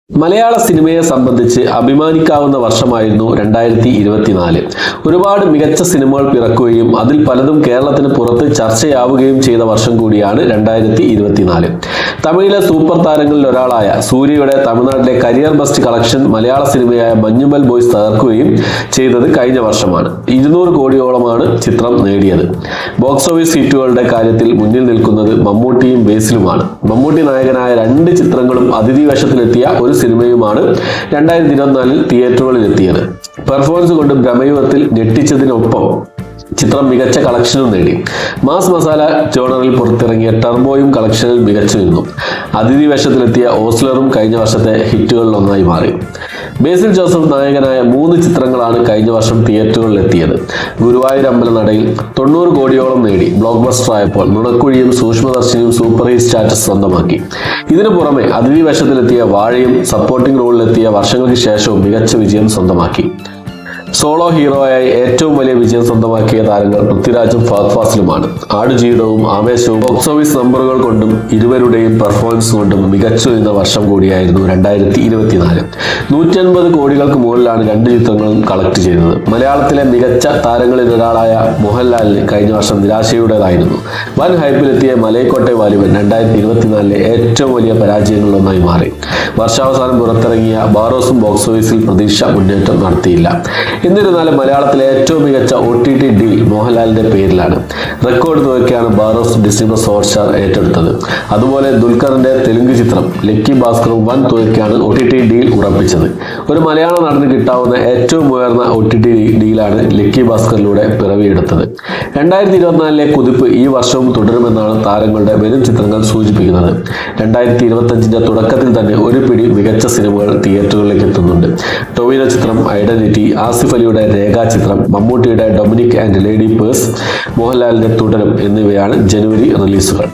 മലയാള സിനിമയെ സംബന്ധിച്ച് അഭിമാനിക്കാവുന്ന വർഷമായിരുന്നു 2024. ഒരുപാട് മികച്ച സിനിമകൾ പിറക്കുകയും അതിൽ പലതും കേരളത്തിന് പുറത്ത് ചർച്ചയാവുകയും ചെയ്ത വർഷം കൂടിയാണ് 2024. തമിഴിലെ സൂപ്പർ താരങ്ങളിൽ ഒരാളായ സൂര്യയുടെ തമിഴ്നാട്ടിലെ കരിയർ ബെസ്റ്റ് കളക്ഷൻ മലയാള സിനിമയായ മഞ്ഞുമൽ ബോയ്സ് തകർക്കുകയും ചെയ്തത് കഴിഞ്ഞ വർഷമാണ്. 200 കോടിയോളമാണ് ചിത്രം നേടിയത്. ബോക്സ് ഓഫീസ് ഹിറ്റുകളുടെ കാര്യത്തിൽ മുന്നിൽ നിൽക്കുന്നത് മമ്മൂട്ടിയും ബേസിലുമാണ്. മമ്മൂട്ടി നായകനായ 2 ചിത്രങ്ങളും അതിഥി വേഷത്തിലെത്തിയ ഒരു സിനിമയുമാണ് 2024 തിയേറ്ററുകളിൽ എത്തിയത്. പെർഫോമൻസ് കൊണ്ട് ഭ്രമയുഗത്തിൽ ഞെട്ടിച്ചതിനൊപ്പം ചിത്രം മികച്ച കളക്ഷനും നേടി. മാസ് മസാല ജോണറിൽ പുറത്തിറങ്ങിയ ടർബോയും കളക്ഷനിൽ മികച്ചു നിന്നു. അതിഥി വേഷത്തിലെത്തിയ ഓസ്ലറും കഴിഞ്ഞ വർഷത്തെ ഹിറ്റുകളിൽ ഒന്നായി മാറി. ബേസിൽ ജോസഫ് നായകനായ 3 ചിത്രങ്ങളാണ് കഴിഞ്ഞ വർഷം തിയേറ്ററുകളിൽ എത്തിയത്. ഗുരുവായൂർ അമ്പലനടയിൽ 90 കോടിയോളം നേടി ബ്ലോക്ക് ബസ്റ്റർ ആയപ്പോൾ നുണക്കുഴിയും സൂക്ഷ്മദർശിനിയും സൂപ്പർ ഹിറ്റ് സ്റ്റാറ്റസ് സ്വന്തമാക്കി. ഇതിനു പുറമെ അതിഥി വേഷത്തിലെത്തിയ വാഴയും സപ്പോർട്ടിംഗ് റോളിലെത്തിയ വർഷങ്ങൾക്ക് ശേഷവും മികച്ച വിജയം സ്വന്തമാക്കി. സോളോ ഹീറോയായി ഏറ്റവും വലിയ വിജയം സ്വന്തമാക്കിയ താരങ്ങൾ പൃഥ്വിരാജും ഫഹദ് ഫാസിലുമാണ്. ആടുജീവിതവും ആവേശവും ബോക്സ് ഓഫീസ് നമ്പറുകൾ കൊണ്ടും ഇരുവരുടെയും പെർഫോമൻസ് കൊണ്ടും മികച്ചു നിന്ന വർഷം കൂടിയായിരുന്നു 2024. 150 കോടികൾക്ക് മുകളിലാണ് 2 ചിത്രങ്ങളും കളക്ട് ചെയ്തത്. മലയാളത്തിലെ മികച്ച താരങ്ങളിൽ ഒരാളായ മോഹൻലാലിന് കഴിഞ്ഞ വർഷം നിരാശയുടേതായിരുന്നു. വൻ ഹൈപ്പിലെത്തിയ മലൈക്കോട്ടെ വാലിബൻ 2024 ഏറ്റവും വലിയ പരാജയങ്ങളിലൊന്നായി മാറി. വർഷാവസാനം പുറത്തിറങ്ങിയ ബാറോസും ബോക്സ് ഓഫീസിൽ പ്രതീക്ഷ മുന്നേറ്റം നടത്തിയില്ല. എന്നിരുന്നാലും മലയാളത്തിലെ ഏറ്റവും മികച്ച OTT ഡീൽ മോഹൻലാലിന്റെ പേരിലാണ്. റെക്കോർഡ് തുകയ്ക്കാണ് ബാറോസ് ഡിസ്നി+ ഹോട്ട്സ്റ്റാർ ഏറ്റെടുത്തത്. അതുപോലെ ദുൽഖറിന്റെ തെലുങ്ക് ചിത്രം ലക്കി ഭാസ്കറും വൻ തുകയ്ക്കാണ് OTT ഡീൽ ഉറപ്പിച്ചത്. ഒരു മലയാള നടന് കിട്ടാവുന്ന ഏറ്റവും ഉയർന്ന OTT ഡീലാണ് ലക്കി ഭാസ്കറിലൂടെ പിറവിയെടുത്തത്. 2024 കുതിപ്പ് ഈ വർഷവും തുടരുമെന്നാണ് താരങ്ങളുടെ വരും ചിത്രങ്ങൾ സൂചിപ്പിക്കുന്നത്. 2025 തുടക്കത്തിൽ തന്നെ ഒരു പിടി മികച്ച സിനിമകൾ തിയേറ്ററുകളിലേക്ക് എത്തുന്നുണ്ട്. ടൊവിനോ ചിത്രം ഐഡന്റിറ്റി, ആസിഫ് അലിയുടെ രേഖ ചിത്രം, മമ്മൂട്ടിയുടെ ഡൊമിനിക് ആൻഡ് ലേഡി പേഴ്സ്, മോഹൻലാലിന്റെ തുടരും എന്നിവയാണ് ജനുവരി റിലീസുകൾ.